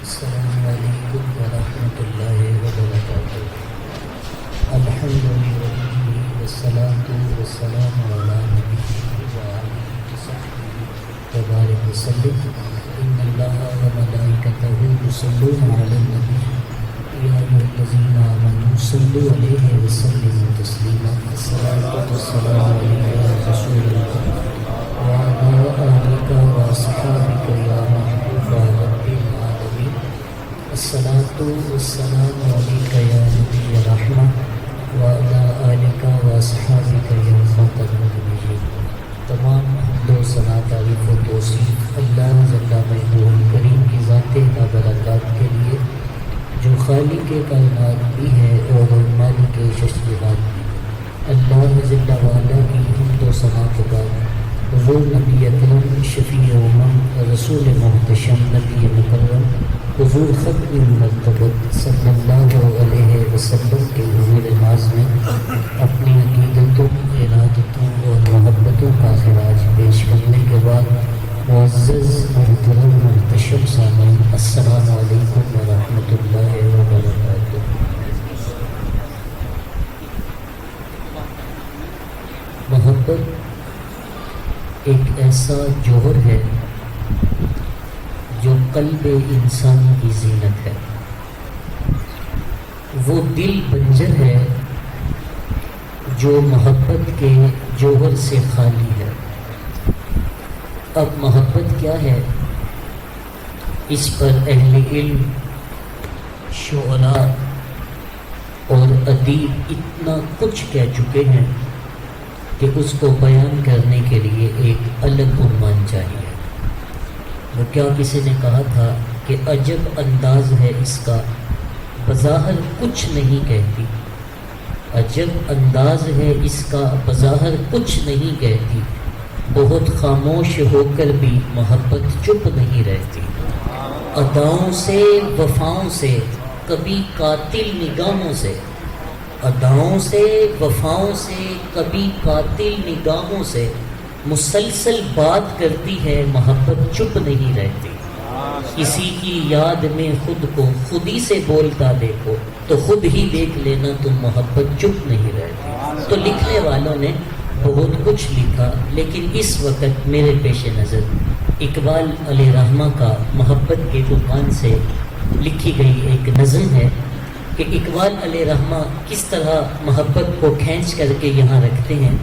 السلام علیکم ورحمۃ اللہ وبرکاتہ۔ الحمد للہ والصلاة والسلام علی نبیہ وآلہ وصحبہ وبارک وسلم۔ ان اللہ وملائکتہ یصلون علی النبی یا ایھا الذین آمنوا صلوا علیہ وسلموا تسلیما۔ الصلاۃ والسلام علیک یا رسول اللہ وعلی آلک واصحابک یا محبوب رب العالمین۔ الصلاۃ والسلام علیک یا نبی رحمہ وعلی آلک واصحابک یا خاتم النبیین۔ تمام حمد و ثنا تعریف و توصیف اللہ جل مجدہ کریم کی ذات بابرکات کے لیے، جو خالق کائنات بھی ہے اور مالک ششدرات بھی۔ اللہ جل وعلا کی حمد و ثنا کے بعد حضور نبی اکرم شفیع امم رسول محتشم نبی مکرم حضور ختم مرتبت صلی اللہ علیہ وسلم کے حضور ناز میں اپنی عقیدتوں، ارادتوں اور محبتوں کا خراج پیش کرنے کے بعد معزز محترم محتشم سامعین، السلام علیکم ورحمۃ اللہ وبرکاتہ۔ محبت ایک ایسا جوہر ہے جو قلب انسان کی زینت ہے، وہ دل بنجر ہے جو محبت کے جوہر سے خالی ہے۔ اب محبت کیا ہے، اس پر اہل علم، شعراء اور ادیب اتنا کچھ کہہ چکے ہیں کہ اس کو بیان کرنے کے لیے ایک الگ عنوان چاہیے۔ وہ کیا کسی نے کہا تھا کہ عجب انداز ہے اس کا، بظاہر کچھ نہیں کہتی، عجب انداز ہے اس کا، بظاہر کچھ نہیں کہتی، بہت خاموش ہو کر بھی محبت چپ نہیں رہتی، اداؤں سے وفاؤں سے کبھی قاتل نگاہوں سے، اداؤں سے وفاؤں سے کبھی قاتل نگاہوں سے مسلسل بات کرتی ہے، محبت چپ نہیں رہتی، کسی کی یاد میں خود کو خود ہی سے بولتا دیکھو تو خود ہی دیکھ لینا تم، محبت چپ نہیں رہتی۔ تو لکھنے والوں نے بہت کچھ لکھا، لیکن اس وقت میرے پیش نظر اقبال علیہ رحمہ کا محبت کے عنوان سے لکھی گئی ایک نظم ہے کہ اقبال علیہ رحمہ کس طرح محبت کو کھینچ کر کے یہاں رکھتے ہیں،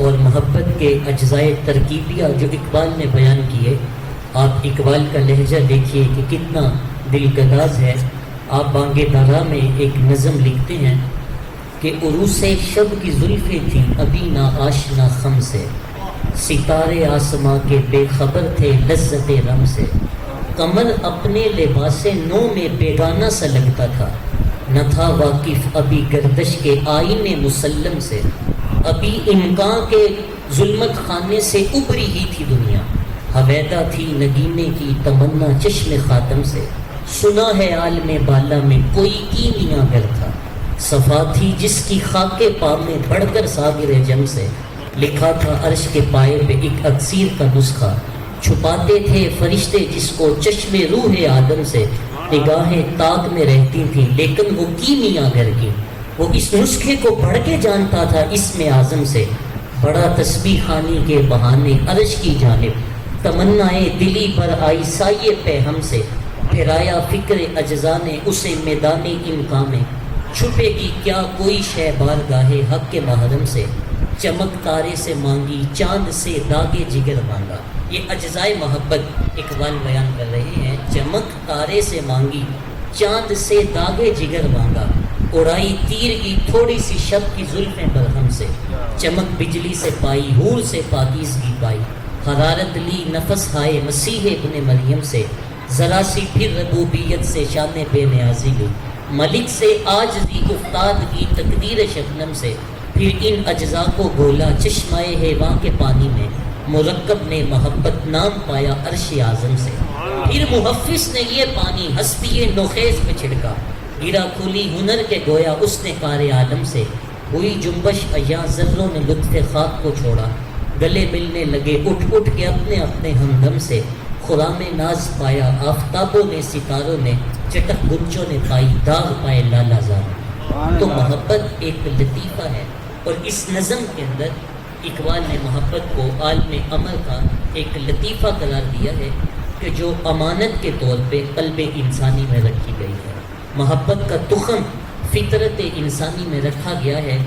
اور محبت کے اجزائے ترکیبیہ جو اقبال نے بیان کیے۔ آپ اقبال کا لہجہ دیکھیے کہ کتنا دلگداز ہے۔ آپ بانگ درا میں ایک نظم لکھتے ہیں کہ عروس شب کی زلفیں تھیں ابھی نا آشنا خم سے، ستارے آسماں کے بے خبر تھے لذت رم سے، قمر اپنے لباس نو میں بیگانہ سا لگتا تھا، نہ تھا واقف ابھی گردش کے آئینے مسلم سے، ابھی امکان کے ظلمت خانے سے ابری ہی تھی دنیا، حویدہ تھی نگینے کی تمنا چشم خاتم سے، سنا ہے عالم بالا میں کوئی کیمیا گر تھا، صفا تھی جس کی خاک پا میں بڑھ کر ساغر جم سے، لکھا تھا عرش کے پائے پہ ایک اکسیر کا نسخہ، چھپاتے تھے فرشتے جس کو چشم روح آدم سے، نگاہیں تاک میں رہتی تھیں لیکن وہ کیمیا گر کی، وہ اس نسخے کو پڑھ کے جانتا تھا اسم اعظم سے، بڑا تسبیح خوانی کے بہانے عرش کی جانب، تمنائے دلی پر آئی سائے پہ ہم سے، پھرایا فکر اجزا نے اسے میدان امکان میں، چھپے گی کیا کوئی شے بارگاہ حق کے محرم سے، چمک تارے سے مانگی چاند سے داغے جگر مانگا۔ یہ اجزائے محبت اقبال بیان کر رہے ہیں، چمک تارے سے مانگی چاند سے داغے جگر مانگا، اڑائی تیر کی تھوڑی سی شب کی زلفیں برہم سے، چمک بجلی سے پائی حور سے پاکیزگی پائی، حرارت لی نفس ہائے مسیح ابن مریم سے، ذرا سی پھر ربوبیت سے شان بے نیازی لی، ملک سے عاجزی افتاد کی تقدیر شبنم سے، پھر ان اجزاء کو گھولا چشمائے حیواں کے پانی میں، مرکب نے محبت نام پایا عرش اعظم سے، پھر محفظ نے یہ پانی ہستی نوخیز پہ چھڑکا، گرا کھلی ہنر کے گویا اس نے کار عالم سے، ہوئی جنبش ایاں ذروں نے لطف خاک کو چھوڑا، گلے ملنے لگے اٹھ اٹھ کے اپنے اپنے ہمدم سے، خرام ناز پایا آفتابوں نے ستاروں نے، چٹک گنچوں نے پائی داغ پائے لالا زار۔ تو محبت ایک لطیفہ ہے، اور اس نظم کے اندر اقبال نے محبت کو عالم امر کا ایک لطیفہ قرار دیا ہے کہ جو امانت کے طور پہ قلب انسانی میں رکھی گئی ہے۔ محبت کا تخم فطرت انسانی میں رکھا گیا ہے۔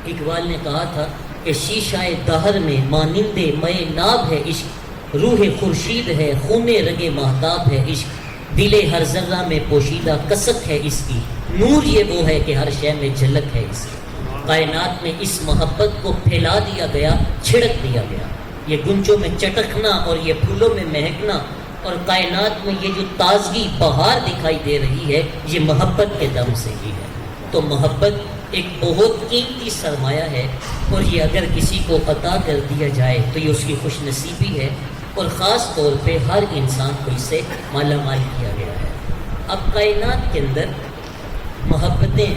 اقبال نے کہا تھا کہ شیشہ دہر میں مانند مے ناب ہے عشق، روح خورشید ہے خون رگ مہتاب ہے عشق، دل ہر ذرہ میں پوشیدہ کسک ہے اس کی، نور یہ وہ ہے کہ ہر شے میں جھلک ہے اس کی۔ کائنات میں اس محبت کو پھیلا دیا گیا، چھڑک دیا گیا۔ یہ گنچوں میں چٹکنا اور یہ پھولوں میں مہکنا اور کائنات میں یہ جو تازگی بہار دکھائی دے رہی ہے، یہ محبت کے دم سے ہی ہے۔ تو محبت ایک بہت قیمتی سرمایہ ہے، اور یہ اگر کسی کو عطا کر دیا جائے تو یہ اس کی خوش نصیبی ہے، اور خاص طور پہ ہر انسان کو اس سے مالا مال کیا گیا ہے۔ اب کائنات کے اندر محبتیں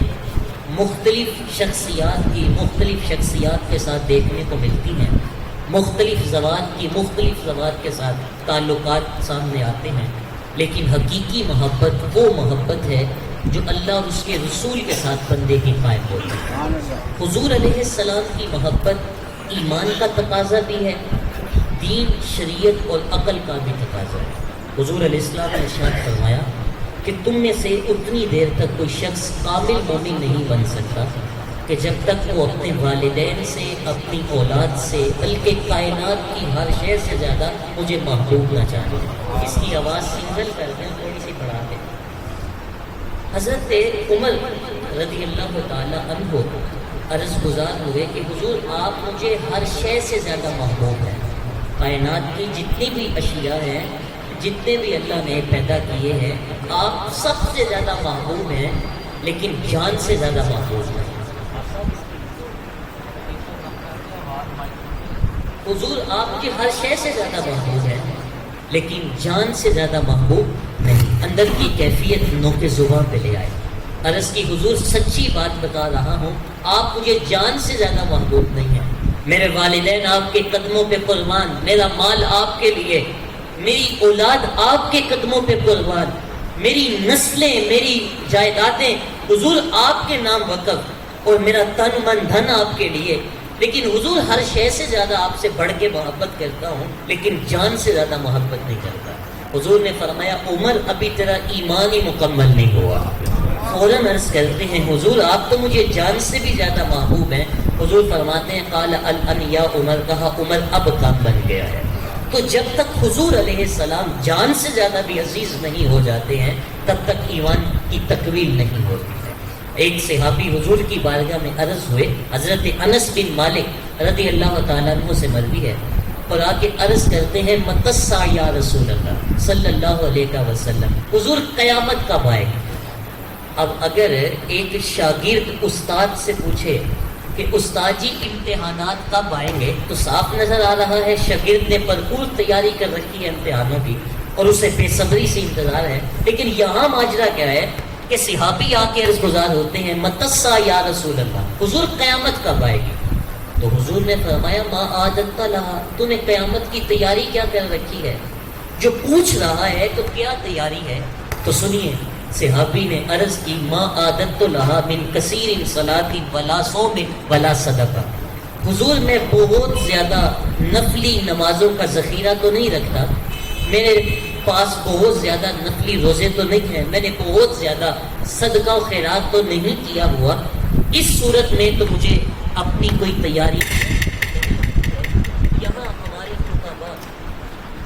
مختلف شخصیات کے ساتھ دیکھنے کو ملتی ہیں، مختلف ذوات کے ساتھ تعلقات سامنے آتے ہیں، لیکن حقیقی محبت وہ محبت ہے جو اللہ اور اس کے رسول کے ساتھ بندے کی قائم ہوتی ہے۔ حضور علیہ السلام کی محبت ایمان کا تقاضا بھی ہے، دین، شریعت اور عقل کا بھی تقاضا ہے۔ حضور علیہ السلام نے ارشاد فرمایا کہ تم میں سے اتنی دیر تک کوئی شخص کامل مومن نہیں بن سکتا کہ جب تک وہ اپنے والدین سے، اپنی اولاد سے، بلکہ کائنات کی ہر شے سے زیادہ مجھے محبوب نہ چاہے۔ اس کی آواز سنگل کر دیں، تھوڑی سی بڑھا دیں۔ حضرت عمر رضی اللہ تعالی عنہ عرض گزار ہوئے کہ حضور آپ مجھے ہر شے سے زیادہ محبوب ہیں، کائنات کی جتنی بھی اشیاء ہیں، جتنے بھی اللہ نے پیدا کیے ہیں، آپ سب سے زیادہ محبوب ہیں، لیکن جان سے زیادہ محبوب ہیں۔ حضور آپ کی ہر شے سے زیادہ محبوب ہے، لیکن جان سے زیادہ محبوب نہیں۔ اندر کی کیفیت نوک زبان پہ لے آئے، عرض کی حضور سچی بات بتا رہا ہوں، آپ مجھے جان سے زیادہ محبوب نہیں ہیں۔ میرے والدین آپ کے قدموں پہ قربان، میرا مال آپ کے لیے، میری اولاد آپ کے قدموں پہ قربان، میری نسلیں، میری جائیدادیں حضور آپ کے نام وقف، اور میرا تن من دھن آپ کے لیے، لیکن حضور ہر شے سے زیادہ آپ سے بڑھ کے محبت کرتا ہوں، لیکن جان سے زیادہ محبت نہیں کرتا۔ حضور نے فرمایا عمر ابھی تیرا ایمان ہی مکمل نہیں ہوا۔ فوراً عرض کرتے ہیں حضور آپ تو مجھے جان سے بھی زیادہ محبوب ہیں۔ حضور فرماتے ہیں قال الان یا عمر، کہا عمر اب کام بن گیا ہے۔ تو جب تک حضور علیہ السلام جان سے زیادہ بھی عزیز نہیں ہو جاتے ہیں، تب تک ایمان کی تکمیل نہیں ہوتی ہے۔ ایک صحابی حضور کی بارگاہ میں عرض ہوئے، حضرت انس بن مالک رضی اللہ تعالیٰ عنہ سے مروی ہے، اور آ کے عرض کرتے ہیں متسع یا رسول اللہ صلی اللہ علیہ وسلم، حضور قیامت کب آئے گی؟ اب اگر ایک شاگرد استاد سے پوچھے کہ استاد جی امتحانات کب آئیں گے، تو صاف نظر آ رہا ہے شاگرد نے بھرپور تیاری کر رکھی ہے امتحانوں کی، اور اسے بے صبری سے انتظار ہے۔ لیکن یہاں ماجرا کیا ہے کہ صحابی آ کے عرض گزار ہوتے ہیں متسع یا رسول اللہ، حضور قیامت کب آئے گی؟ تو حضور نے فرمایا ما عادت لہا، تو نے قیامت کی تیاری کیا کر رکھی ہے؟ جو پوچھ رہا ہے تو کیا تیاری ہے؟ تو سنیے، صحابی نے عرض کی ما عادت لہا من کثیر صلاۃ ولا صوم ولا صدقہ، حضور میں بہت زیادہ نفلی نمازوں کا ذخیرہ تو نہیں رکھتا، میرے پاس بہت زیادہ نفلی روزے تو نہیں ہیں، میں نے بہت زیادہ صدقہ و خیرات تو نہیں کیا ہوا، اس صورت میں تو مجھے اپنی کوئی تیاری یہاں ہمارے خطبہ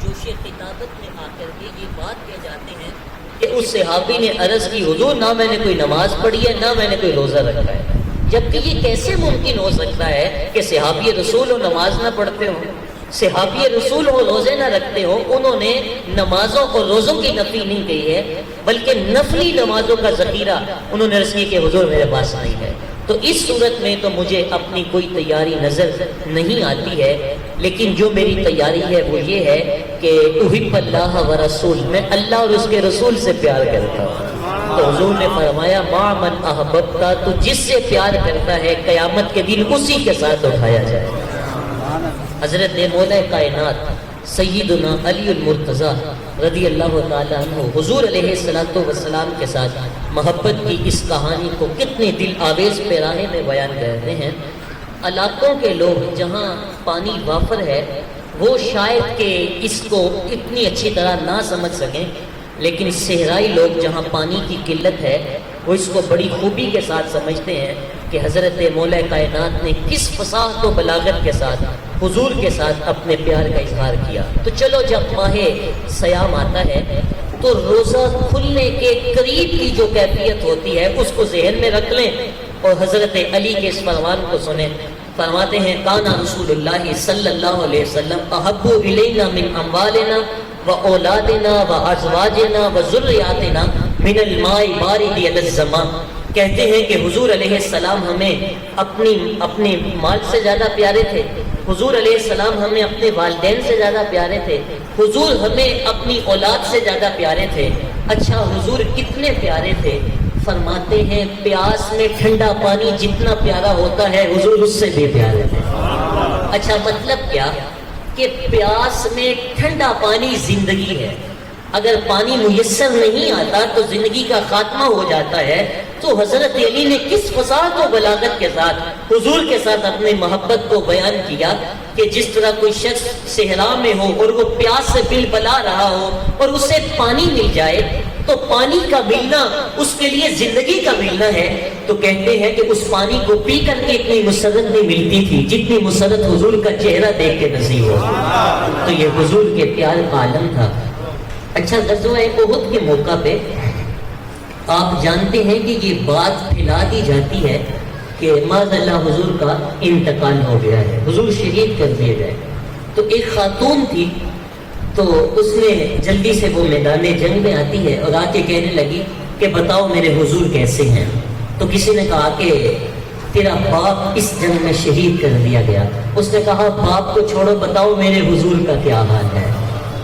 جوش خطابت میں آ کر کے یہ بات کہہ جاتے ہیں کہ اس صحابی نے عرض کی حضور نہ میں نے کوئی نماز پڑھی ہے نہ میں نے کوئی روزہ رکھا ہے، جبکہ یہ کیسے ممکن ہو سکتا ہے کہ صحابی رسول و نماز نہ پڑھتے ہوں، صحابی رسول ہو روزے نہ رکھتے ہو، انہوں نے نمازوں اور روزوں کی نفی نہیں کہی ہے بلکہ نفلی نمازوں کا ذخیرہ انہوں نے عرض کی کہ حضور میرے پاس نہیں ہے۔ تو اس صورت میں تو مجھے اپنی کوئی تیاری نظر نہیں آتی ہے، لیکن جو میری تیاری ہے وہ یہ ہے کہ احب اللہ و رسول، میں اللہ اور اس کے رسول سے پیار کرتا ہوں۔ تو حضور نے فرمایا ما من احببتا، تو جس سے پیار کرتا ہے قیامت کے دن اسی کے ساتھ اٹھایا جائے۔ حضرت مولا کائنات سیدنا علی المرتضیٰ رضی اللہ تعالیٰ عنہ حضور علیہ السلام کے ساتھ محبت کی اس کہانی کو کتنے دل آویز پیرانے میں بیان کرتے ہیں۔ علاقوں کے لوگ جہاں پانی وافر ہے وہ شاید کہ اس کو اتنی اچھی طرح نہ سمجھ سکیں، لیکن صحرائی لوگ جہاں پانی کی قلت ہے وہ اس کو بڑی خوبی کے ساتھ سمجھتے ہیں کہ حضرت مولا کائنات نے کس فصاحت و بلاغت کے ساتھ حضور کے ساتھ اپنے پیار کا اظہار کیا۔ تو چلو جب ماہ صیام آتا ہے تو روزہ کھلنے کے قریب کی جو کیفیت ہوتی ہے اس کو ذہن میں رکھ لیں اور حضرت علی کے اس فرمان کو سنیں۔ فرماتے ہیں کانا رسول اللہ صلی اللہ علیہ وسلم احب الینا من اموالنا و اولادنا و ازواجنا و ذریاتنا من الماء بارد علی الزمان۔ کہتے ہیں کہ حضور علیہ السلام ہمیں اپنے مال سے زیادہ پیارے تھے، حضور علیہ السلام ہمیں اپنے والدین سے زیادہ پیارے تھے، حضور ہمیں اپنی اولاد سے زیادہ پیارے تھے۔ اچھا حضور کتنے پیارے تھے؟ فرماتے ہیں پیاس میں ٹھنڈا پانی جتنا پیارا ہوتا ہے حضور اس سے بھی پیارے تھے۔ اچھا مطلب کیا کہ پیاس میں ٹھنڈا پانی زندگی ہے، اگر پانی میسر نہیں آتا تو زندگی کا خاتمہ ہو جاتا ہے۔ تو حضرت علی نے کس فصاحت و بلاغت کے ساتھ حضور کے ساتھ اپنی محبت کو بیان کیا کہ جس طرح کوئی شخص صحرا میں ہو اور وہ پیاس سے بلبلا رہا ہو اور اسے پانی مل جائے تو پانی کا ملنا اس کے لیے زندگی کا ملنا ہے۔ تو کہتے ہیں کہ اس پانی کو پی کر کے اتنی مسرت نہیں ملتی تھی جتنی مسرت حضور کا چہرہ دیکھ کے نصیب ہو۔ تو یہ حضور کے پیار کا عالم تھا۔ اچھا غزوہ احد کے موقع پہ آپ جانتے ہیں کہ یہ بات پھیلا دی جاتی ہے کہ معاذ اللہ حضور کا انتقال ہو گیا ہے، حضور شہید کر دیے گئے۔ تو ایک خاتون تھی تو اس نے جلدی سے وہ میدان جنگ میں آتی ہے اور آ کے کہنے لگی کہ بتاؤ میرے حضور کیسے ہیں؟ تو کسی نے کہا کہ تیرا باپ اس جنگ میں شہید کر دیا گیا۔ اس نے کہا باپ کو چھوڑو، بتاؤ میرے حضور کا کیا حال ہے؟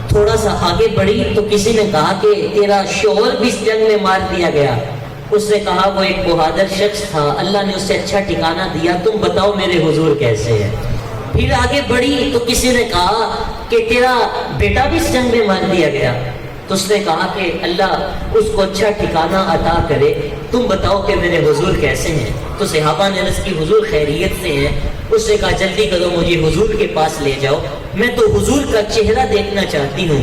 تھوڑا سا آگے بڑھی تو کسی نے کہا کہ تیرا شوہر بھی اس جنگ میں مار دیا گیا۔ اس نے کہا وہ ایک بہادر شخص تھا، اللہ نے اسے اچھا ٹھکانہ دیا، تم بتاؤ میرے حضور کیسے ہیں؟ پھر آگے بڑھی تو کسی نے کہا کہ تیرا بیٹا بھی اس جنگ میں مار دیا گیا۔ تو اس نے کہا کہ اللہ اس کو اچھا ٹھکانہ عطا کرے، تم بتاؤ کہ میرے حضور کیسے ہیں؟ تو صحابہ نے عرض کی حضور خیریت سے ہیں۔ اس نے کہا جلدی کرو مجھے حضور کے پاس لے جاؤ، میں تو حضور کا چہرہ دیکھنا چاہتی ہوں۔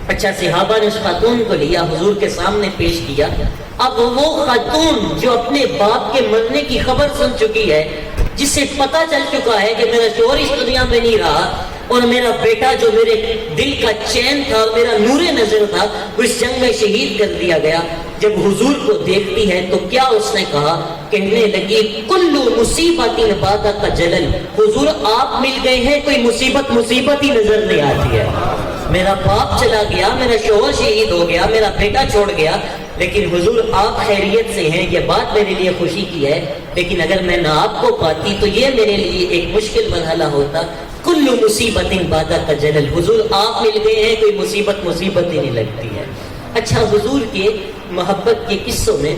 اچھا صحابہ نے اس خاتون کو لیا، حضور کے سامنے پیش کیا۔ اب وہ خاتون جو اپنے باپ کے مرنے کی خبر سن چکی ہے، جسے پتہ چل چکا ہے کہ میرا شوہر اس دنیا میں نہیں رہا اور میرا بیٹا جو میرے دل کا چین تھا اور میرا نور نظر تھا وہ اس جنگ میں شہید کر دیا گیا، جب حضور کو دیکھتی ہے تو کیا اس نے کہا؟ کہنے لگی کلو مصیبت بعد کا جلل، حضور آپ مل گئے ہیں، کوئی مصیبت ہی نظر نہیں آتی ہے۔ میرا باپ چلا گیا، میرا شوہر شہید ہو گیا، میرا بیٹا چھوڑ گیا، لیکن حضور آپ خیریت سے ہیں، یہ بات میرے لیے خوشی کی ہے۔ لیکن اگر میں نہ آپ کو پاتی تو یہ میرے لیے ایک مشکل مرحلہ ہوتا۔ کل مصیبت بعد کا جلل، حضور آپ مل گئے ہیں، کوئی مصیبت ہی نہیں لگتی ہے۔ اچھا حضور کے محبت کے قصوں میں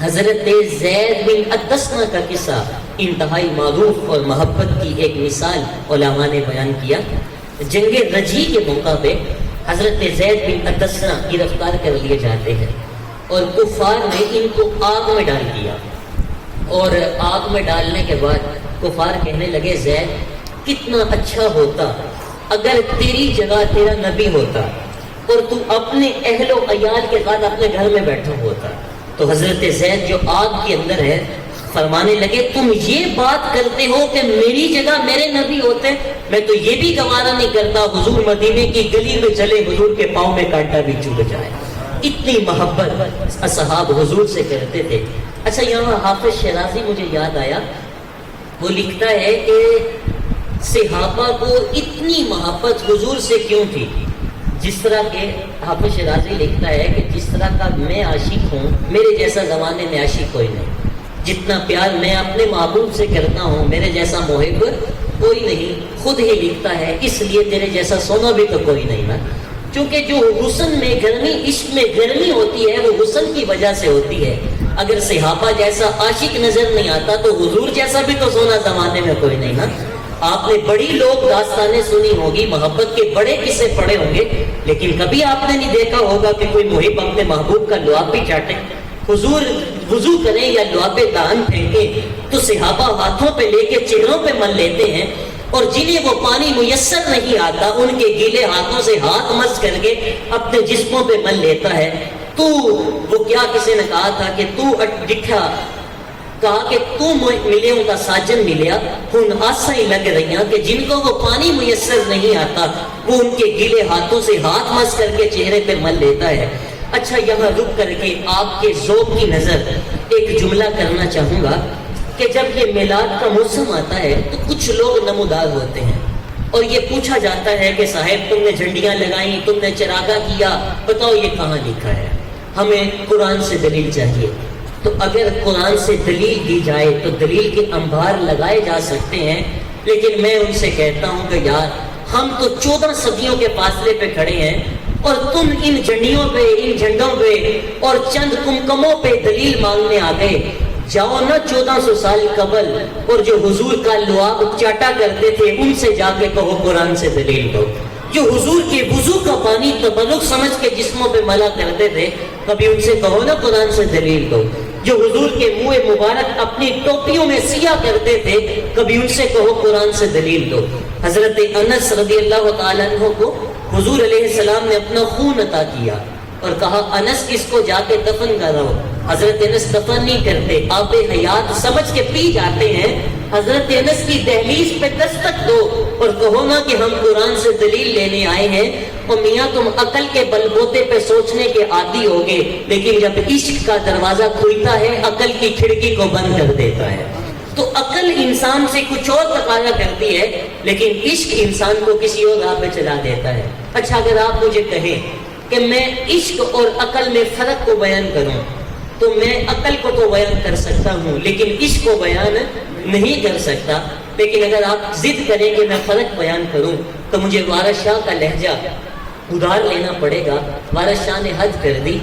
حضرت زید بن ادسنہ کا قصہ انتہائی معروف اور محبت کی ایک مثال علماء نے بیان کیا۔ جنگ رجی کے موقع پہ حضرت زید بن ادسنہ گرفتار کر لیے جاتے ہیں اور کفار نے ان کو آگ میں ڈال دیا، اور آگ میں ڈالنے کے بعد کفار کہنے لگے زید کتنا اچھا ہوتا اگر تیری جگہ تیرا نبی ہوتا اور تو اپنے اہل و عیال کے ساتھ اپنے گھر میں بیٹھا ہوتا۔ تو حضرت زید جو آگ کے اندر ہے فرمانے لگے تم یہ بات کرتے ہو کہ میری جگہ میرے نبی ہوتے، میں تو یہ بھی گوارا نہیں کرتا حضور مدینے کی گلی میں چلے حضور کے پاؤں میں کانٹا بھی چبھ جائے۔ اتنی محبت اصحاب حضور سے کرتے تھے۔ اچھا یہاں حافظ شیرازی مجھے یاد آیا، وہ لکھتا ہے کہ صحابہ کو اتنی محبت حضور سے کیوں تھی؟ جس طرح کہ حافظ شیرازی لکھتا ہے کہ جس طرح کا میں عاشق ہوں میرے جیسا زمانے میں عاشق کوئی نہیں، جتنا پیار میں اپنے محبوب سے کرتا ہوں میرے جیسا محب کوئی نہیں۔ خود ہی لکھتا ہے اس لیے تیرے جیسا سونا بھی تو کوئی نہیں نا، کیونکہ جو حسن میں گرمی، عشق میں گرمی ہوتی ہے وہ حسن کی وجہ سے ہوتی ہے۔ اگر صحابہ جیسا عاشق نظر نہیں آتا تو حضور جیسا بھی تو سونا زمانے میں کوئی نہیں نا۔ آپ نے بڑی لوگ داستانیں سنی ہوگی، محبت کے بڑے قصے پڑھے ہوں گے، لیکن کبھی آپ نے نہیں دیکھا ہوگا کہ کوئی محب اپنے محبوب کا لعاب بھی چاٹے۔ حضور وضو کریں یا لعاب دہن پھینکیں تو صحابہ ہاتھوں پہ لے کے چہروں پہ مل لیتے ہیں، اور جنہیں وہ پانی میسر نہیں آتا ان کے گیلے ہاتھوں سے ہاتھ مس کر کے اپنے جسموں پہ مل لیتا ہے۔ تو وہ کیا کسی نے کہا تھا کہ تو دکھا، کہا کہ تو ملے ان کا ساجن ملیا، ہن آسا ہی لگ رہی ہیں کہ جن کو وہ پانی میسر نہیں آتا وہ ان کے گیلے ہاتھوں سے ہاتھ مس کر کے چہرے پہ مل لیتا ہے۔ اچھا، یہاں رک کر کے آپ کے ذوق کی نظر ایک جملہ کرنا چاہوں گا کہ جب یہ میلاد کا موسم آتا ہے تو کچھ لوگ نمودار ہوتے ہیں اور یہ پوچھا جاتا ہے کہ صاحب تم نے جھنڈیاں لگائیں، تم نے چراغا کیا، بتاؤ یہ کہاں لکھا ہے؟ ہمیں قرآن سے دلیل چاہیے۔ تو اگر قرآن سے دلیل دی جائے تو دلیل کے انبار لگائے جا سکتے ہیں، لیکن میں ان سے کہتا ہوں کہ یار ہم تو 14 صدیوں کے فاصلے پہ کھڑے ہیں اور تم ان جھنڈیوں پہ، ان جھنڈوں پہ اور چند کمکموں پہ دلیل مانگنے آ گئے۔ جاؤ نا 1400 سال قبل، اور جو حضور کا لعاب چاٹا کرتے تھے ان سے جا کے کہو قرآن سے دلیل دو۔ جو حضور کے وضو کا پانی تبرک سمجھ کے جسموں پہ ملا کرتے تھے، کبھی ان سے کہو نا قرآن سے دلیل دو۔ جو حضور کے منہ مبارک اپنی ٹوپیوں میں سیاہ کرتے تھے، کبھی ان سے کہو قرآن سے دلیل دو۔ حضرت انس رضی اللہ تعالیٰ عنہ کو حضور علیہ السلام نے اپنا خون عطا کیا اور کہا انس اس کو جا کے دفن کرو۔ حضرت انس دفن نہیں کرتے، آب حیات سمجھ کے پی جاتے ہیں۔ حضرت انس کی دہلیز پہ دستک دو اور کہو نا کہ ہم قرآن سے دلیل لینے آئے ہیں۔ اور میاں تم عقل کے بل بوتے پہ سوچنے کے عادی ہوگے، لیکن جب عشق کا دروازہ کھلتا ہے عقل کی کھڑکی کو بند کر دیتا ہے۔ تو عقل انسان سے کچھ اور تقاضا کرتی ہے، لیکن عشق انسان کو کسی اور راہ پہ چلا دیتا ہے۔ اچھا، اگر آپ مجھے کہیں کہ میں عشق اور عقل میں فرق کو بیان کروں تو میں عقل کو تو بیان کر سکتا ہوں لیکن عشق کو بیان نہیں کر سکتا۔ لیکن اگر آپ ضد کریں کہ میں فرق بیان کروں تو مجھے وارث شاہ کا لہجہ ادھار لینا پڑے گا۔ وارث شاہ نے حد کر دی،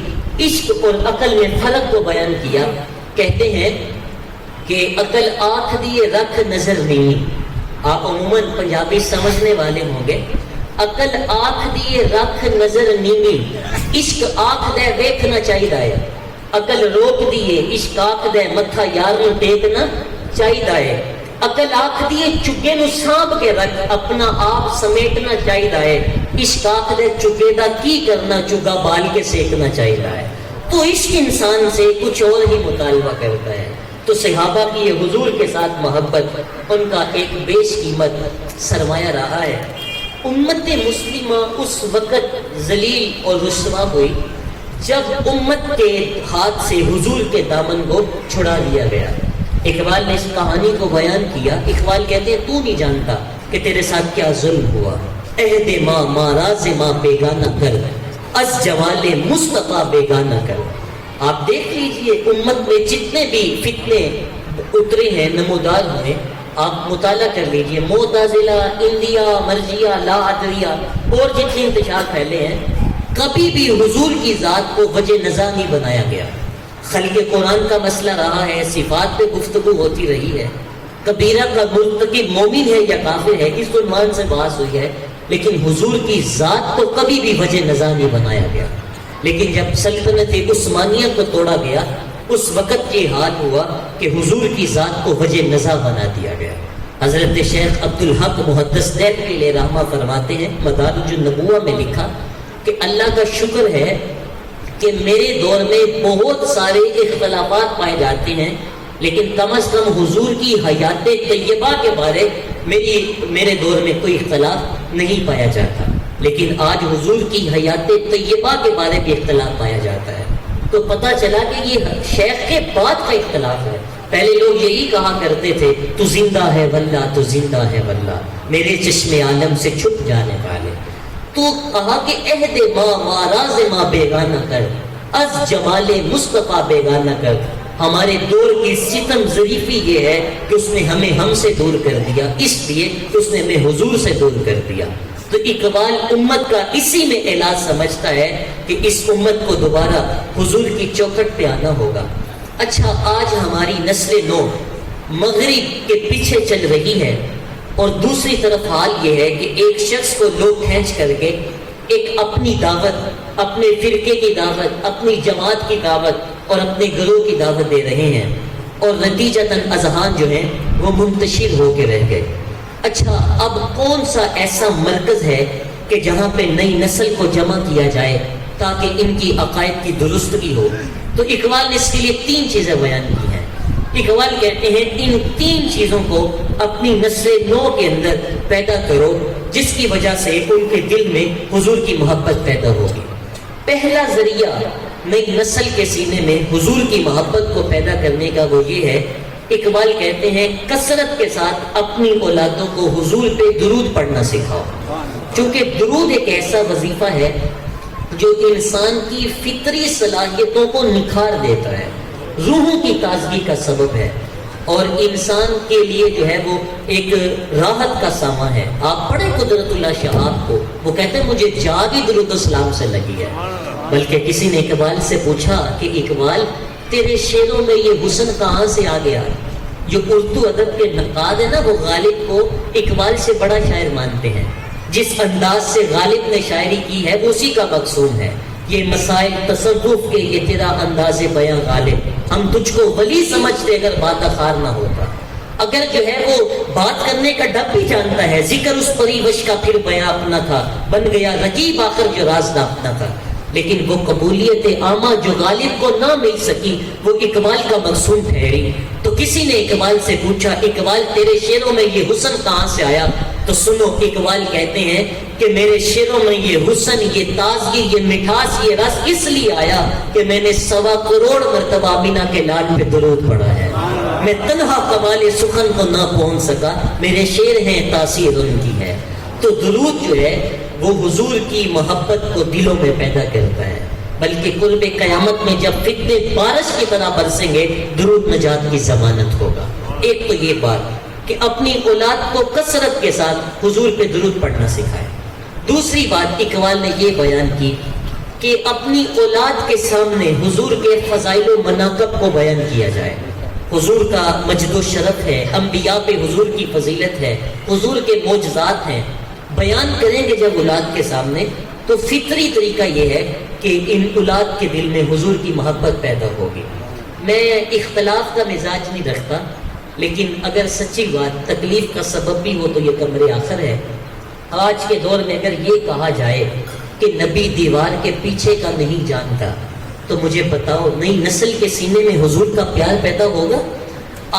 عشق اور عقل میں فرق کو بیان کیا۔ کہتے ہیں کہ عقل آنکھ دیے رکھ نظر نہیں، آپ عموماً پنجابی سمجھنے والے ہوں گے۔ عقل آنکھ دیے رکھ نظر نہیں، عشق آنکھ دے ویکھنا چاہیے۔ عقل روک دیے عشق آنکھ دے متھا یار نو ٹیکنا چاہیے۔ عقل آنکھ دیے چگے نو سانپ کے رکھ اپنا آپ سمیٹنا چاہیے۔ عشق آنکھ دے چگے دا کی کرنا، چگا بال کے سیکنا چاہیے۔ تو عشق انسان سے کچھ اور ہی مطالبہ کرتا ہے۔ تو صحابہ کی یہ حضور کے ساتھ محبت ان کا ایک بیش قیمت سرمایہ رہا ہے۔ امت مسلمہ اس وقت ذلیل اور رسوا ہوئی جب امت کے ہاتھ سے حضور کے دامن کو چھڑا دیا گیا۔ اقبال نے اس کہانی کو بیان کیا۔ اقبال کہتے ہیں تو نہیں جانتا کہ تیرے ساتھ کیا ظلم ہوا، عہد ماں ماراز ماں بیگانہ کر، از جوال مصطفیٰ بیگانہ کر۔ آپ دیکھ لیجئے امت میں جتنے بھی فتنے اترے ہیں، نمودار ہوئے، آپ مطالعہ کر لیجئے۔ معتزلہ، اندیا، مرجیہ، لا ادریہ اور جتنے انتشار پھیلے ہیں، کبھی بھی حضور کی ذات کو وجہ نزاع نہیں بنایا گیا۔ خلق قرآن کا مسئلہ رہا ہے، صفات پہ گفتگو ہوتی رہی ہے، کبیرہ کا مرتکب مومن ہے یا کافر ہے اس عنوان سے بحث ہوئی ہے، لیکن حضور کی ذات کو کبھی بھی وجہ نزاع نہیں بنایا گیا۔ لیکن جب سلطنت عثمانیہ کو توڑا گیا اس وقت یہ حال ہوا کہ حضور کی ذات کو وجہ نزاع بنا دیا گیا۔ حضرت شیخ عبدالحق محدث علیہ رحمہ فرماتے ہیں، مدارج النبوہ میں لکھا کہ اللہ کا شکر ہے کہ میرے دور میں بہت سارے اختلافات پائے جاتے ہیں، لیکن کم از کم حضور کی حیات طیبہ کے بارے میرے دور میں کوئی اختلاف نہیں پایا جاتا، لیکن آج حضور کی حیات طیبہ کے بارے میں اختلاف پایا جاتا ہے۔ تو پتہ چلا کہ یہ شیخ کے بعد کا اختلاف ہے۔ پہلے لوگ یہی کہا کرتے تھے تو زندہ ہے واللہ، تو زندہ ہے واللہ، میرے چشم عالم سے چھپ جانے والے۔ تو کہا کہ عہد ماں ماراز ماں بیگانہ کر، از جمال مصطفیٰ بیگانہ کر۔ ہمارے دور کی ستم ظریفی یہ ہے کہ اس نے ہمیں ہم سے دور کر دیا، اس لیے اس نے ہمیں حضور سے دور کر دیا۔ تو اقبال امت کا اسی میں اعلاز سمجھتا ہے کہ اس امت کو دوبارہ حضور کی چوکھٹ پہ آنا ہوگا۔ اچھا، آج ہماری نسل نو مغرب کے پیچھے چل رہی ہے، اور دوسری طرف حال یہ ہے کہ ایک شخص کو لوگ کھینچ کر کے ایک اپنی دعوت، اپنے فرقے کی دعوت، اپنی جماعت کی دعوت اور اپنے گروہ کی دعوت دے رہے ہیں، اور نتیجتاً اذہان جو ہیں وہ منتشر ہو کے رہ گئے۔ اچھا، اب کون سا ایسا مرکز ہے کہ جہاں پہ نئی نسل کو جمع کیا جائے تاکہ ان کی عقائد کی درستگی ہو؟ تو اقبال نے اس کے لیے 3 چیزیں بیان کی ہیں۔ اقبال کہتے ہیں ان 3 چیزوں کو اپنی نسل نو کے اندر پیدا کرو، جس کی وجہ سے ان کے دل میں حضور کی محبت پیدا ہوگی۔ پہلا ذریعہ نئی نسل کے سینے میں حضور کی محبت کو پیدا کرنے کا وہ یہ ہے، اقبال کہتے ہیں کثرت کے ساتھ اپنی اولادوں کو حضور پہ درود پڑھنا سکھاؤ، چونکہ درود ایک ایسا وظیفہ ہے جو انسان کی فطری صلاحیتوں کو نکھار دیتا ہے، روحوں کی تازگی کا سبب ہے، اور انسان کے لیے جو ہے وہ ایک راحت کا سامان ہے۔ آپ پڑھیں قدرت اللہ شہاب کو، وہ کہتے ہیں مجھے جاگ ہی درود و سلام سے لگی ہے۔ بلکہ کسی نے اقبال سے پوچھا کہ اقبال تیرے شعروں میں یہ حسن کہاں سے آ گیا؟ جو اردو ادب کے نقاد ہیں نا، وہ غالب کو اقبال سے بڑا شاعر مانتے ہیں۔ جس انداز سے غالب نے شاعری کی ہے وہ اسی کا مقصود ہے۔ یہ مسائل تصوف کے یہ تیرا انداز بیاں غالب، ہم تجھ کو ولی سمجھتے اگر بات خار نہ ہوتا۔ اگر جو ہے وہ بات کرنے کا ڈب بھی جانتا ہے، ذکر اس پریوش کا پھر بیاں اپنا تھا، بن گیا رقیب آخر جو راز نہ اپنا تھا۔ لیکن وہ قبولیت عامہ جو غالب کو نہ مل سکی وہ اقبال کا مقصود ٹھہری۔ تو کسی نے اقبال سے پوچھا اقبال تیرے شعروں میں یہ حسن کہاں سے آیا؟ تو سنو، اقبال کہتے ہیں کہ میرے شعروں میں یہ حسن، یہ تازگی، یہ مٹھاس، یہ رس اس لیے آیا کہ میں نے 1.25 کروڑ مرتبہ آمینہ کے لال پہ درود پڑھا ہے۔ میں تنہا کمال سخن کو نہ پہنچ سکا، میرے شعر ہیں تاثیر ان کی ہے۔ تو درود جو ہے وہ حضور کی محبت کو دلوں میں پیدا کرتا ہے، بلکہ قرب قیامت میں جب فتنے بارش کی طرح برسیں گے درود نجات کی ضمانت ہوگا۔ ایک تو یہ بات کہ اپنی اولاد کو کثرت کے ساتھ حضور پہ درود پڑھنا سکھائے۔ دوسری بات اقبال نے یہ بیان کی کہ اپنی اولاد کے سامنے حضور کے فضائل و مناقب کو بیان کیا جائے۔ حضور کا مجد و شرف ہے، انبیاء پہ حضور کی فضیلت ہے، حضور کے معجزات ہیں، بیان کریں گے جب اولاد کے سامنے تو فطری طریقہ یہ ہے کہ ان اولاد کے دل میں حضور کی محبت پیدا ہوگی۔ میں اختلاف کا مزاج نہیں رکھتا، لیکن اگر سچی بات تکلیف کا سبب بھی ہو تو یہ کمرے آخر ہے۔ آج کے دور میں اگر یہ کہا جائے کہ نبی دیوار کے پیچھے کا نہیں جانتا تو مجھے بتاؤ نئی نسل کے سینے میں حضور کا پیار پیدا ہوگا؟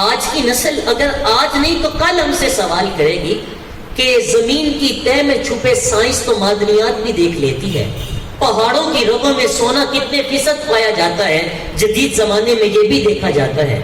آج کی نسل اگر آج نہیں تو کل ہم سے سوال کرے گی کہ زمین کی تہ میں چھپے سائنس تو معدنیات بھی دیکھ لیتی ہے، پہاڑوں کی رگوں میں سونا کتنے فیصد پایا جاتا ہے، جدید زمانے میں یہ بھی دیکھا جاتا ہے۔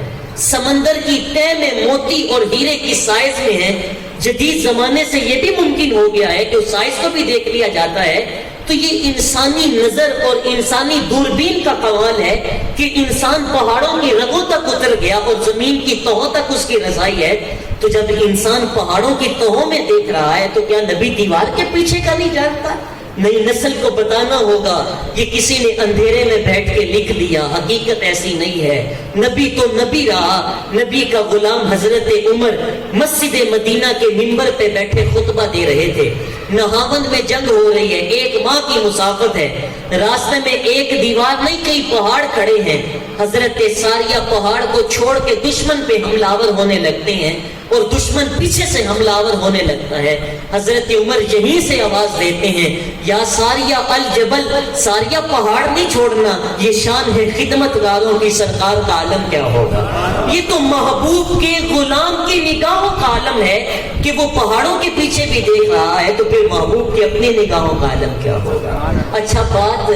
سمندر کی تہ میں موتی اور ہیرے کی سائز میں ہے، جدید زمانے سے یہ بھی ممکن ہو گیا ہے کہ اس سائز کو بھی دیکھ لیا جاتا ہے۔ تو یہ انسانی نظر اور انسانی دوربین کا کمال ہے کہ انسان پہاڑوں کی رگوں تک اتر گیا اور زمین کی تہوں تک اس کی رسائی ہے۔ تو جب انسان پہاڑوں کی تہوں میں دیکھ رہا ہے تو کیا نبی دیوار کے پیچھے کا نہیں جانتا؟ نئی نسل کو بتانا ہوگا یہ کسی نے اندھیرے میں بیٹھ کے لکھ دیا، حقیقت ایسی نہیں ہے۔ نبی تو نبی رہا، نبی کا غلام حضرت عمر مسجد مدینہ کے منبر پہ بیٹھے خطبہ دے رہے تھے۔ نہاوند میں جنگ ہو رہی ہے، 1 ماہ کی مسافت ہے، راستے میں ایک دیوار نہیں کئی پہاڑ کھڑے ہیں۔ حضرت ساریہ پہاڑ کو چھوڑ کے دشمن پہ حملہ آور ہونے لگتے ہیں اور دشمن پیچھے سے حملہ آور ہونے لگتا ہے۔ حضرت عمر یہیں سے آواز دیتے ہیں یا ساریہ الجبل، ساریہ پہاڑ نہیں چھوڑنا، یہ شان ہے خدمت گاروں کی، سرکار کا عالم کیا ہوگا۔ یہ تو محبوب کے غلام کی نگاہوں کا عالم ہے کہ وہ پہاڑوں کے پیچھے بھی دیکھ رہا ہے، تو پھر محبوب کی اپنی نگاہوں کا عالم کیا ہوگا۔ اچھا، بات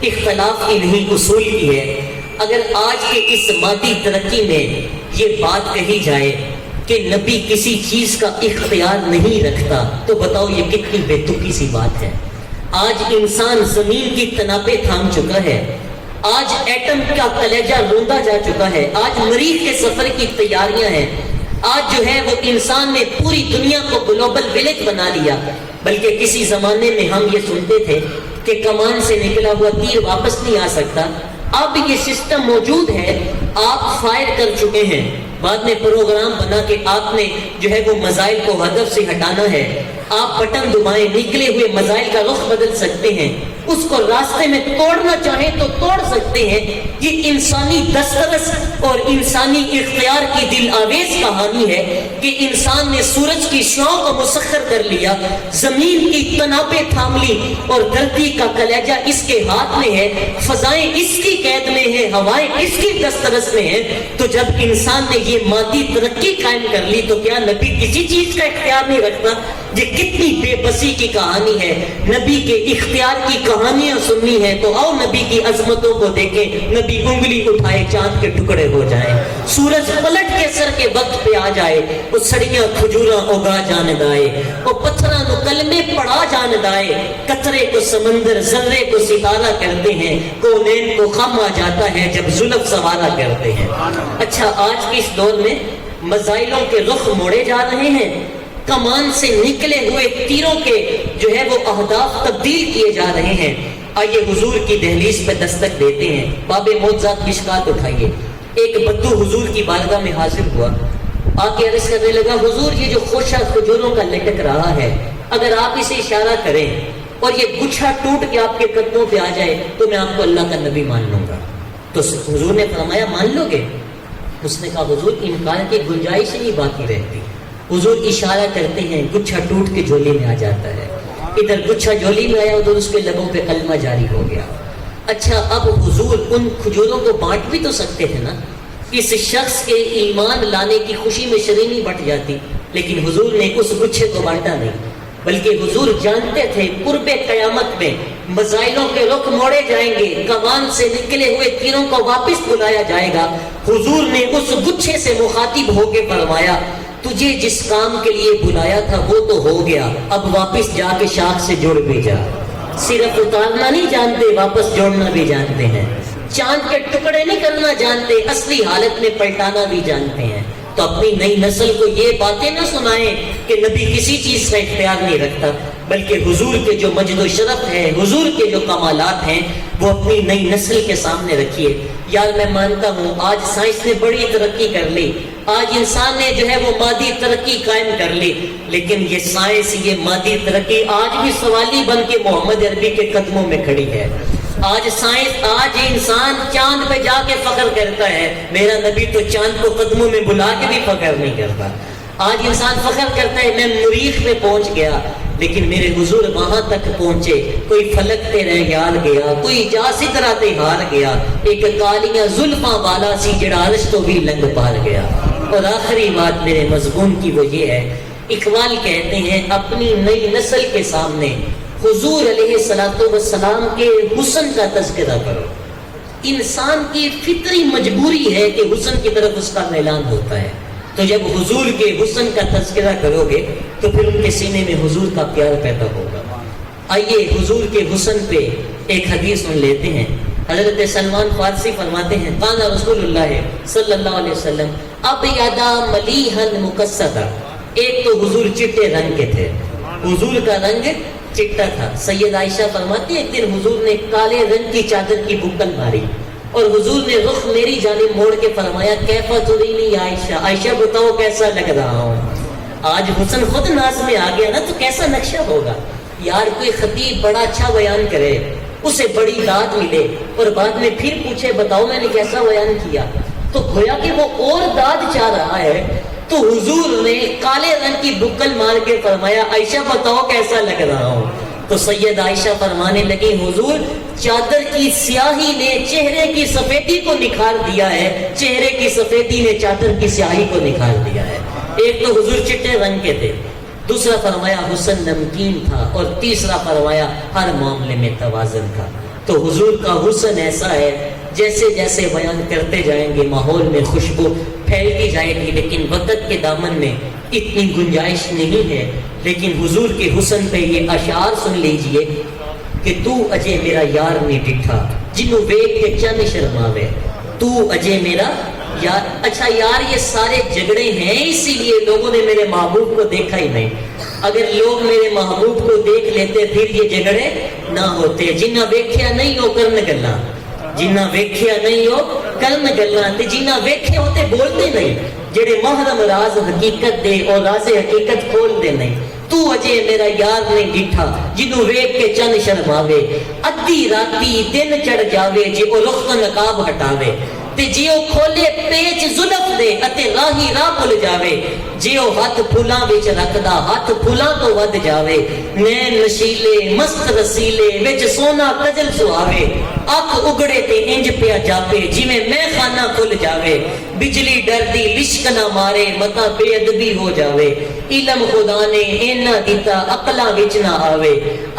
اختلاف کی نہیں اصول کی ہے۔ اگر آج کے اس مادی ترقی میں یہ بات کہی جائے کہ نبی کسی چیز کا اختیار نہیں رکھتا تو بتاؤ یہ کتنی بے تکی سی بات ہے۔ آج انسان زمین کی تنابیں تھام چکا ہے، آج ایٹم کا کلیجہ روندا جا چکا ہے، آج مریخ کے سفر کی تیاریاں ہیں، آج جو ہے وہ انسان نے پوری دنیا کو گلوبل ولیج بنا لیا۔ بلکہ کسی زمانے میں ہم یہ سنتے تھے کہ کمان سے نکلا ہوا تیر واپس نہیں آ سکتا، اب یہ سسٹم موجود ہے، آپ فائر کر چکے ہیں، بعد میں پروگرام بنا کے آپ نے جو ہے وہ مسائل کو ہدف سے ہٹانا ہے، آپ بٹن دبائیں، نکلے ہوئے مسائل کا رخ بدل سکتے ہیں، اس کو راستے میں توڑنا چاہیں تو توڑ سکتے ہیں۔ یہ انسانی دسترس اور انسانی اختیار کی دل آویز کہانی ہے کہ انسان نے سورج کی شعاع کو مسخر کر لیا، زمین کی تنابیں تھام لی اور دھرتی کا کلیجہ اس کے ہاتھ میں ہے، فضائیں اس کی قید میں ہیں، ہوائیں اس کی دسترس میں ہیں۔ تو جب انسان نے یہ مادی ترقی قائم کر لی تو کیا نبی کسی چیز کا اختیار نہیں رکھتا؟ یہ کتنی بے بسی کی کہانی ہے۔ نبی کے اختیار کی کہانیاں سننی ہے تو آؤ نبی کی عظمتوں کو دیکھیں۔ نبی انگلی اٹھائے چاند کے ٹکڑے ہو جائیں، سورج پلٹ کے سر کے وقت پہ آ جائے، وہ سڑیاں کھجوراں اگا جان دائے، وہ پتھراں نو کلمے پڑھا جان دائے، قطرے کو سمندر ذرے کو ستارہ کرتے ہیں، کونین کو خم آ جاتا ہے جب زلف سوارا کرتے ہیں۔ اچھا، آج کے اس دور میں مسائلوں کے رخ موڑے جا رہے ہیں، کمان سے نکلے ہوئے تیروں کے جو ہے وہ اہداف تبدیل کیے جا رہے ہیں۔ آئیے حضور کی دہلیز پہ دستک دیتے ہیں، باب معجزات مشکات اٹھائیے۔ ایک بدو حضور کی بارگاہ میں حاضر ہوا، آ کے عرض کرنے لگا، حضور یہ جو خوشہ کھجوروں کا لٹک رہا ہے، اگر آپ اسے اشارہ کریں اور یہ گچھا ٹوٹ کے آپ کے قدموں پہ آ جائے تو میں آپ کو اللہ کا نبی مان لوں گا۔ تو حضور نے فرمایا، مان لو گے؟ اس نے کہا، حضور انکار کی گنجائش ہی نہیں باقی رہتی۔ حضور اشارہ کرتے ہیں، گچھا ٹوٹ کے جھولی میں آ جاتا ہے، ادھر گچھا جھولی میں آیا، ادھر اس کے لبوں پہ کلمہ جاری ہو گیا۔ اچھا، اب حضور ان کھجوروں کو بانٹ بھی تو سکتے تھے نا، اس شخص کے ایمان لانے کی خوشی میں شرینی بٹ جاتی، لیکن حضور نے اس گچھے کو بانٹا نہیں، بلکہ حضور جانتے تھے قرب قیامت میں مسائلوں کے رخ موڑے جائیں گے، کمان سے نکلے ہوئے تیروں کو واپس بلایا جائے گا۔ حضور نے اس گچھے سے مخاطب ہو کے فرمایا، تجھے جس کام کے لیے بلایا تھا وہ تو ہو گیا، اب واپس جا کے شاخ سے جڑ بھی جا۔ صرف اتارنا نہیں جانتے، واپس جوڑنا بھی جانتے ہیں، چاند کے ٹکڑے نہیں کرنا جانتے، اصلی حالت میں پلٹانا بھی جانتے ہیں۔ تو اپنی نئی نسل کو یہ باتیں نہ سنائیں کہ نبی کسی چیز کا اختیار نہیں رکھتا، بلکہ حضور کے جو مجد و شرف ہے، حضور کے جو کمالات ہیں، وہ اپنی نئی نسل کے سامنے رکھیے۔ یار میں مانتا ہوں آج سائنس نے بڑی ترقی کر لی، آج انسان نے جو ہے وہ مادی ترقی قائم کر لی، لیکن یہ سائنس، یہ مادی ترقی آج بھی سوالی بن کے محمد عربی کے قدموں میں کھڑی ہے۔ آج سائنس، آج انسان چاند پہ جا کے فخر کرتا ہے، میرا نبی تو چاند کو قدموں میں بلا کے بھی فخر نہیں کرتا۔ آج انسان فخر کرتا ہے میں مریخ پہ پہنچ گیا، لیکن میرے حضور وہاں تک پہنچے، کوئی فلک تے رہ یار گیا، کوئی جا سدرا تے ہار گیا، ایک کالیاں زلفاں والا سی جڑا عرش تو بھی لنگ پار گیا۔ اور آخری بات میرے مضمون کی وہ یہ ہے، اقبال کہتے ہیں اپنی نئی نسل کے سامنے حضور علیہ السلام کے حسن کا تذکرہ کرو۔ انسان کی فطری مجبوری ہے کہ حسن کی طرف اس کا میلان ہوتا ہے، تو جب حضور کے حسن کا تذکرہ کرو گے تو پھر ان کے سینے میں حضور کا پیار پیدا ہوگا۔ آئیے حضور کے حسن پہ ایک حدیث سن لیتے ہیں۔ حضرت سلمان فارسی فرماتے ہیں، قال رسول اللہ صلی اللہ علیہ وسلم ابیضا ملیحا مقصدا، ایک تو حضور چٹے رنگ کے تھے، حضور کا رنگ چٹا تھا۔ سید عائشہ فرماتی ہیں ایک دن حضور نے کالے رنگ کی چادر کی بکل ماری اور حضور نے رخ میری جانب موڑ کے فرمایا، کیفا ترینی عائشہ، عائشہ بتاؤ کیسا لگ رہا ہوں۔ آج حسن خود ناز میں آ گیا نا تو کیسا نقشہ ہوگا۔ یار کوئی خطیب بڑا اچھا بیان کرے، اسے بڑی داد ملے اور بعد میں پھر پوچھے بتاؤ میں نے کیسا بیان کیا، تو گویا کہ وہ اور داد چاہ رہا ہے۔ تو حضور نے کالے رنگ کی بکل مار کے فرمایا، عائشہ بتاؤ کیسا لگ رہا ہوں۔ تو سید عائشہ فرمانے لگی، حضور چادر کی سیاہی نے چہرے کی سفیدی کو نکھار دیا ہے، چہرے کی سفیدی نے چادر کی سیاہی کو نکھار دیا ہے۔ ایک تو حضور چٹے رنگ کے تھے، دوسرا فرمایا حسن نمکین تھا، اور تیسرا فرمایا ہر معاملے میں توازن تھا۔ تو حضور کا حسن ایسا ہے جیسے جیسے بیان کرتے جائیں گے ماحول میں خوشبو پھیلتی جائے گی، لیکن وقت کے دامن میں اتنی گنجائش نہیں ہے۔ لیکن حضور کے حسن پہ یہ اشعار سن لیجئے کہ تو اجے میرا یار نہیں ڈٹھا جنوں ویکھ کے چن شرماوے، تو اجے میرا یار۔ اچھا یار یہ سارے جھگڑے ہیں اسی لیے لوگوں نے میرے محبوب کو دیکھا ہی نہیں۔ اگر لوگ میرے محبوب کو دیکھ لیتے پھر یہ جھگڑے نہ ہوتے۔ جنہ ویکھیا نہیں ہو کرن گلا، جنہ ویکھیا نہیں ہو کرن گلاں تے جنہ ویکھے ہوتے بولتے نہیں، جڑے محرم راز حقیقت دے اور راز حقیقت کھول دے نہیں۔ تو اجے میرا یار نہیں ڈٹھا جنوں ویکھ کے چند شرماوے، ادھی راتی دن چڑھ جاوے جے او رخ تو نقاب ہٹاوے، تے جے او کھولے پیچ زلف دے اتے راہی راہ بھل جاوے، جے او ہاتھ پھولاں وچ رکھدا ہاتھ پھولاں تو ود جاوے، نین نشیلے مست رسیلے وچ سونا کجل سہاوے، اکھ اگڑے تے انج پیا جاپے جویں میں خانہ کھل جاوے، بجلی ڈردی لشک نہ مارے متا بے ادبی ہو جاوے، علم خدا نے اینا دیتا عقلاں وچ نہ آوے،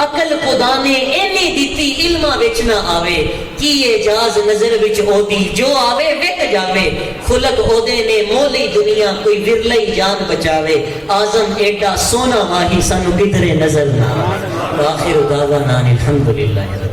عقل خدا نے اینی دیتی علماں وچ نہ آوے، کی اعجاز نظر وچ او دی جو آوے وک جاوے، خلق او دے نے مولی دنیا کوئی ورلئی جان بچاوے، آزم ایڈا سونا ماہی سانو کدھرے نظر نہ آوے۔ وآخر دعوانا الحمدللہ۔